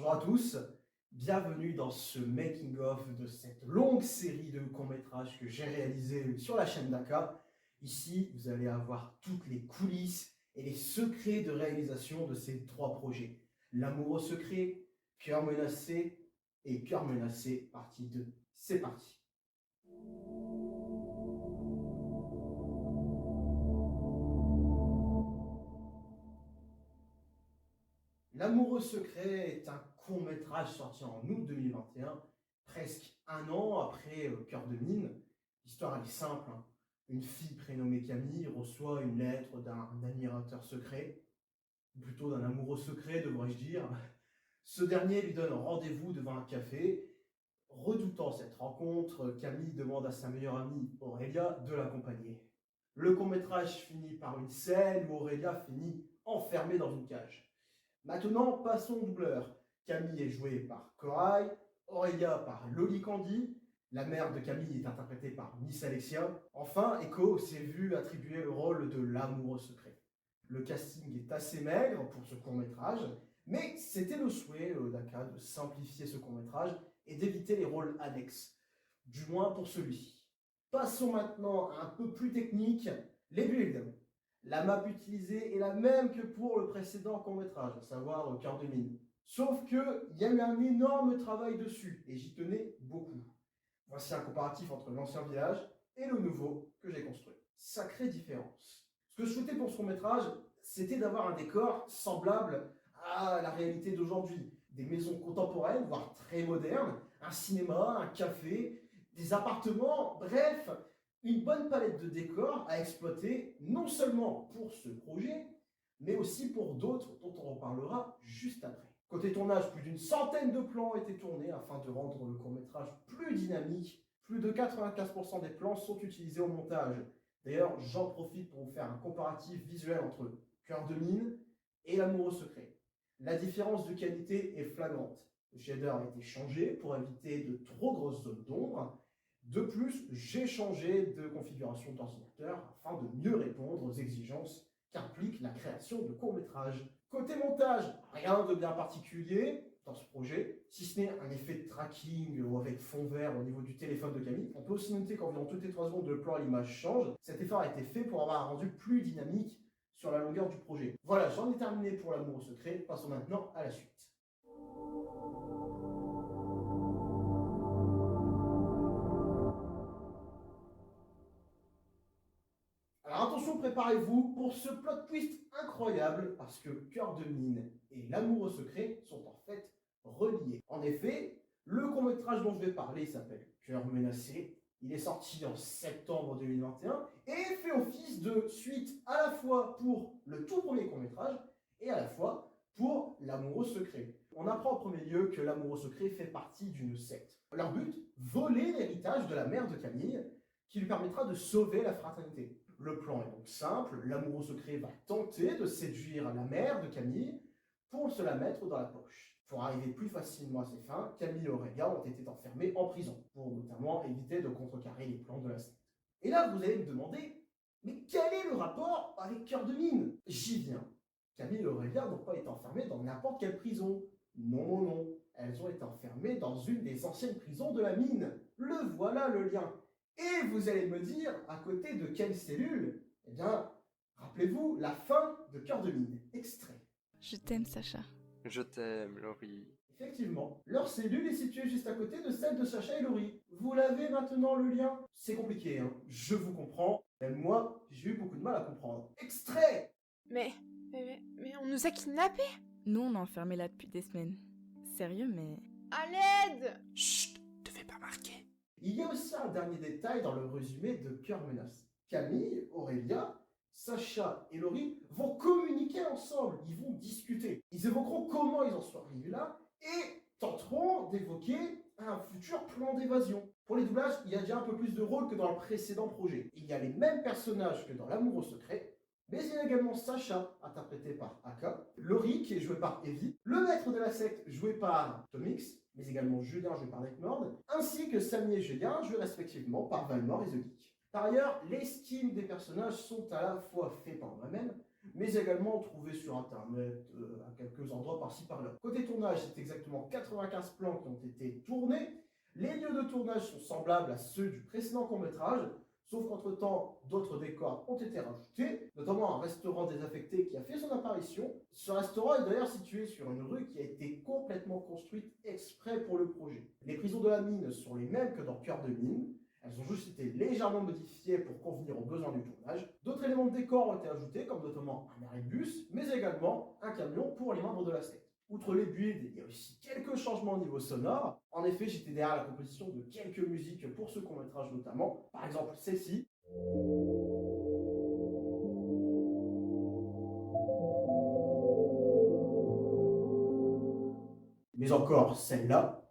Bonjour à tous, bienvenue dans ce making-of de cette longue série de courts-métrages que j'ai réalisé sur la chaîne d'Aka. Ici, vous allez avoir toutes les coulisses et les secrets de réalisation de ces trois projets. L'amoureux secret, Cœur menacé et Cœur menacé partie 2. C'est parti. L'amoureux secret est un court-métrage sorti en août 2021, presque un an après Cœur de mine. L'histoire elle est simple, hein. Une fille prénommée Camille reçoit une lettre d'un admirateur secret, ou plutôt d'un amoureux secret devrais-je dire. Ce dernier lui donne rendez-vous devant un café. Redoutant cette rencontre, Camille demande à sa meilleure amie Aurélia de l'accompagner. Le court-métrage finit par une scène où Aurélia finit enfermée dans une cage. Maintenant, passons au doubleur. Camille est jouée par Corail, Aurélia par Loli Candy, la mère de Camille est interprétée par Miss Alexia. Enfin, Echo s'est vu attribuer le rôle de l'amoureux secret. Le casting est assez maigre pour ce court-métrage, mais c'était le souhait d'Aka de simplifier ce court-métrage et d'éviter les rôles annexes, du moins pour celui-ci. Passons maintenant à un peu plus technique, les builds. La map utilisée est la même que pour le précédent court-métrage, à savoir Cœur de mine. Sauf qu'il y a eu un énorme travail dessus, et j'y tenais beaucoup. Voici un comparatif entre l'ancien village et le nouveau que j'ai construit. Sacrée différence. Ce que je souhaitais pour ce court-métrage, c'était d'avoir un décor semblable à la réalité d'aujourd'hui. Des maisons contemporaines, voire très modernes, un cinéma, un café, des appartements, bref, une bonne palette de décors à exploiter non seulement pour ce projet, mais aussi pour d'autres dont on reparlera juste après. Côté tournage, plus d'une centaine de plans ont été tournés afin de rendre le court-métrage plus dynamique. Plus de 95% des plans sont utilisés au montage. D'ailleurs, j'en profite pour vous faire un comparatif visuel entre Cœur de mine et L'amoureux secret. La différence de qualité est flagrante. Le shader a été changé pour éviter de trop grosses zones d'ombre. De plus, j'ai changé de configuration d'ordinateur afin de mieux répondre aux exigences qu'implique la création de courts-métrages. Côté montage, rien de bien particulier dans ce projet, si ce n'est un effet de tracking ou avec fond vert au niveau du téléphone de Camille. On peut aussi noter qu'environ toutes les 3 secondes, le plan à l'image change. Cet effort a été fait pour avoir un rendu plus dynamique sur la longueur du projet. Voilà, j'en ai terminé pour l'amour secret. Passons maintenant à la suite. Alors attention, préparez-vous pour ce plot twist incroyable, parce que Cœur de mine et L'amoureux secret sont en fait reliés. En effet, le court-métrage dont je vais parler s'appelle Cœur menacé. Il est sorti en septembre 2021 et fait office de suite à la fois pour le tout premier court-métrage et à la fois pour L'amoureux secret. On apprend en premier lieu que L'amoureux secret fait partie d'une secte. Leur but, voler l'héritage de la mère de Camille, qui lui permettra de sauver la fraternité. Le plan est donc simple, l'amoureux secret va tenter de séduire la mère de Camille pour se la mettre dans la poche. Pour arriver plus facilement à ses fins, Camille et Aurélia ont été enfermés en prison, pour notamment éviter de contrecarrer les plans de la secte. Et là, vous allez me demander, mais quel est le rapport avec Cœur de mine? J'y viens. Camille et Aurélia n'ont pas été enfermées dans n'importe quelle prison. Non, non, elles ont été enfermées dans une des anciennes prisons de la mine. Le voilà le lien. Et vous allez me dire, à côté de quelle cellule? Eh bien, rappelez-vous la fin de Cœur de mine. Extrait. Je t'aime, Sacha. Je t'aime, Laurie. Effectivement, leur cellule est située juste à côté de celle de Sacha et Laurie. Vous l'avez maintenant le lien? C'est compliqué, hein. Je vous comprends. Même moi, j'ai eu beaucoup de mal à comprendre. Extrait. Mais on nous a kidnappés! Nous, on est enfermés là depuis des semaines. Sérieux, mais... À l'aide! Chut, te fais pas marquer. Il y a aussi un dernier détail dans le résumé de Cœur menacé. Camille, Aurélia, Sacha et Laurie vont communiquer ensemble, ils vont discuter. Ils évoqueront comment ils en sont arrivés là et tenteront d'évoquer un futur plan d'évasion. Pour les doublages, il y a déjà un peu plus de rôle que dans le précédent projet. Il y a les mêmes personnages que dans L'amoureux secret, mais il y a également Sacha, interprété par Aka, Laurie, qui est joué par Evie, le maître de la secte, joué par Tomix, mais également Julien, joué par Nightmord, ainsi que Samy et Julien, joués respectivement par Valmore et The Geek. Par ailleurs, les skins des personnages sont à la fois faits par moi-même, mais également trouvés sur internet à quelques endroits par-ci par-là. Côté tournage, c'est exactement 95 plans qui ont été tournés. Les lieux de tournage sont semblables à ceux du précédent court-métrage, sauf qu'entre-temps, d'autres décors ont été rajoutés, notamment un restaurant désaffecté qui a fait son apparition. Ce restaurant est d'ailleurs situé sur une rue qui a été complètement construite exprès pour le projet. Les prisons de la mine sont les mêmes que dans Cœur de mine. Elles ont juste été légèrement modifiées pour convenir aux besoins du tournage. D'autres éléments de décor ont été ajoutés, comme notamment un arrêt de bus, mais également un camion pour les membres de la secte. Outre les builds, il y a aussi quelques changements au niveau sonore. En effet, j'étais derrière la composition de quelques musiques pour ce court-métrage notamment. Par exemple, celle-ci. Mais encore celle-là.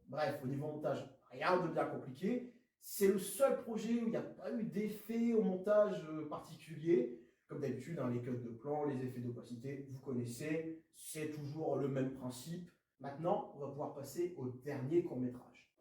Bref, au niveau montage, rien de bien compliqué. C'est le seul projet où il n'y a pas eu d'effet au montage particulier. Comme d'habitude, les cuts de plan, les effets d'opacité, vous connaissez, c'est toujours le même principe. Maintenant, on va pouvoir passer au dernier court-métrage.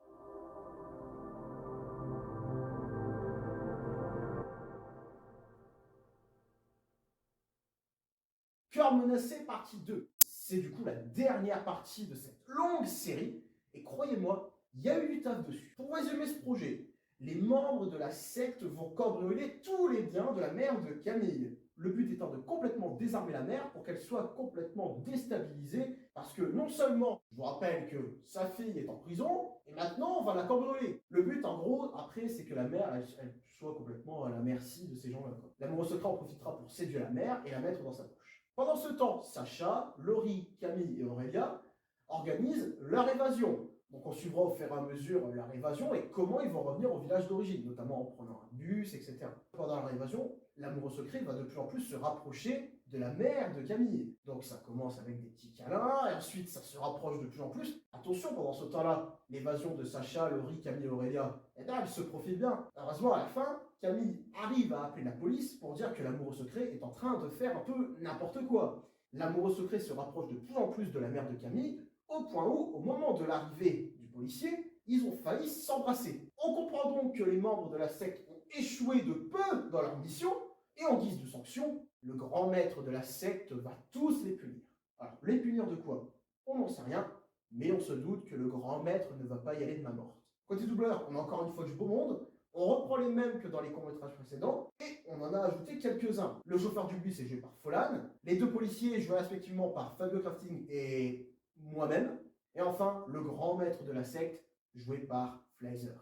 Cœur menacé, partie 2. C'est du coup la dernière partie de cette longue série. Et croyez-moi, il y a eu du taf dessus. Pour résumer ce projet, les membres de la secte vont cambrioler tous les biens de la mère de Camille. Le but étant de complètement désarmer la mère pour qu'elle soit complètement déstabilisée. Parce que non seulement, je vous rappelle que sa fille est en prison, et maintenant on va la cambrioler. Le but en gros, après, c'est que la mère, elle soit complètement à la merci de ces gens-là. L'amoureux secret en profitera pour séduire la mère et la mettre dans sa poche. Pendant ce temps, Sacha, Laurie, Camille et Aurélia organisent leur évasion. Donc on suivra au fur et à mesure leur évasion et comment ils vont revenir au village d'origine, notamment en prenant un bus, etc. Pendant leur évasion, l'amoureux secret va de plus en plus se rapprocher de la mère de Camille. Donc ça commence avec des petits câlins, et ensuite ça se rapproche de plus en plus. Attention, pendant ce temps-là, l'évasion de Sacha, Laurie, Camille et Aurélia, elle se profile bien. Heureusement, à la fin, Camille arrive à appeler la police pour dire que l'amoureux secret est en train de faire un peu n'importe quoi. L'amoureux secret se rapproche de plus en plus de la mère de Camille, au point où, au moment de l'arrivée du policier, ils ont failli s'embrasser. On comprend donc que les membres de la secte ont échoué de peu dans leur mission, et en guise de sanction, le grand maître de la secte va tous les punir. Alors, les punir de quoi? On n'en sait rien, mais on se doute que le grand maître ne va pas y aller de main morte. Côté doubleur, on a encore une fois du beau monde, on reprend les mêmes que dans les courts-métrages précédents, et on en a ajouté quelques-uns. Le chauffeur du bus est joué par Folan, les deux policiers joués respectivement par Fabio Crafting et moi-même, et enfin le grand maître de la secte, joué par Fleiser.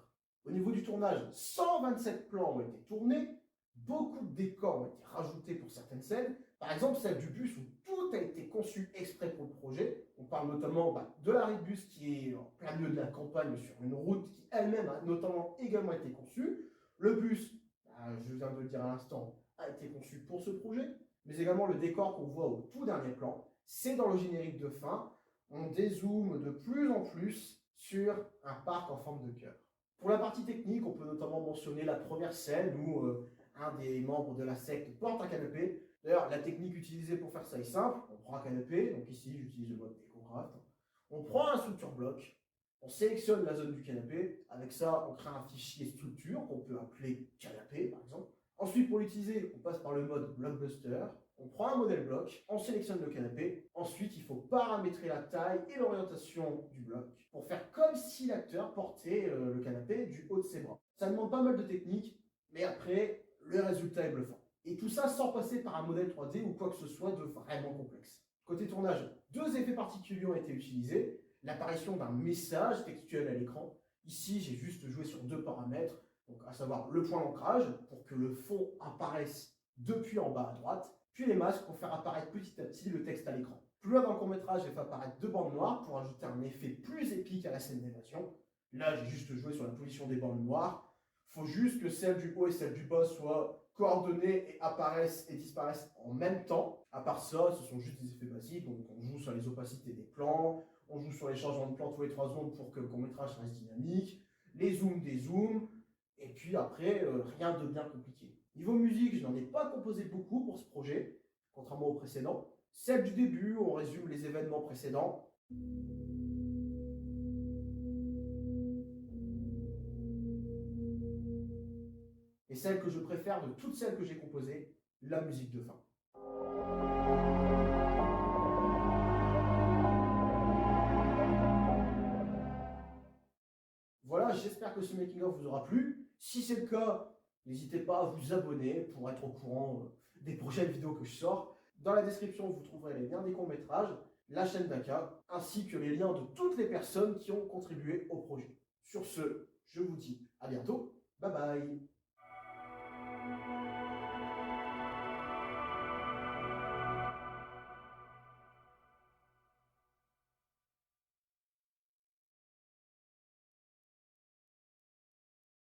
Au niveau du tournage, 127 plans ont été tournés, beaucoup de décors ont été rajoutés pour certaines scènes, par exemple celle du bus où tout a été conçu exprès pour le projet. On parle notamment de l'arrêt de bus qui est en plein milieu de la campagne sur une route qui elle-même a notamment également été conçue. Le bus, je viens de le dire à l'instant, a été conçu pour ce projet, mais également le décor qu'on voit au tout dernier plan, c'est dans le générique de fin. On dézoome de plus en plus sur un parc en forme de cœur. Pour la partie technique, on peut notamment mentionner la première scène où un des membres de la secte porte un canapé. D'ailleurs, la technique utilisée pour faire ça est simple. On prend un canapé, donc ici j'utilise le mode DecoCraft. On prend un structure bloc, on sélectionne la zone du canapé. Avec ça, on crée un fichier structure qu'on peut appeler canapé par exemple. Ensuite, pour l'utiliser, on passe par le mode Blockbuster. On prend un modèle bloc, on sélectionne le canapé. Ensuite, il faut paramétrer la taille et l'orientation du bloc pour faire comme si l'acteur portait le canapé du haut de ses bras. Ça demande pas mal de technique, mais après, le résultat est bluffant. Et tout ça sans passer par un modèle 3D ou quoi que ce soit de vraiment complexe. Côté tournage, 2 effets particuliers ont été utilisés. L'apparition d'un message textuel à l'écran. Ici, j'ai juste joué sur 2 paramètres, donc à savoir le point d'ancrage pour que le fond apparaisse depuis en bas à droite, puis les masques pour faire apparaître petit à petit le texte à l'écran. Plus loin dans le court-métrage, j'ai fait apparaître 2 bandes noires pour ajouter un effet plus épique à la scène d'évasion. Là, j'ai juste joué sur la position des bandes noires. Il faut juste que celle du haut et celle du bas soient coordonnées et apparaissent et disparaissent en même temps. À part ça, ce sont juste des effets basiques. Donc on joue sur les opacités des plans, on joue sur les changements de plan tous les 3 secondes pour que le court-métrage reste dynamique, les zooms, des zooms, et puis après, rien de bien compliqué. Niveau musique, je n'en ai pas composé beaucoup pour ce projet, contrairement au précédent. Celle du début, on résume les événements précédents. et celle que je préfère de toutes celles que j'ai composées, la musique de fin. Voilà, j'espère que ce making-of vous aura plu. Si c'est le cas, n'hésitez pas à vous abonner pour être au courant des prochaines vidéos que je sors. Dans la description, vous trouverez les liens des courts-métrages, la chaîne d'Aka, ainsi que les liens de toutes les personnes qui ont contribué au projet. Sur ce, je vous dis à bientôt. Bye bye.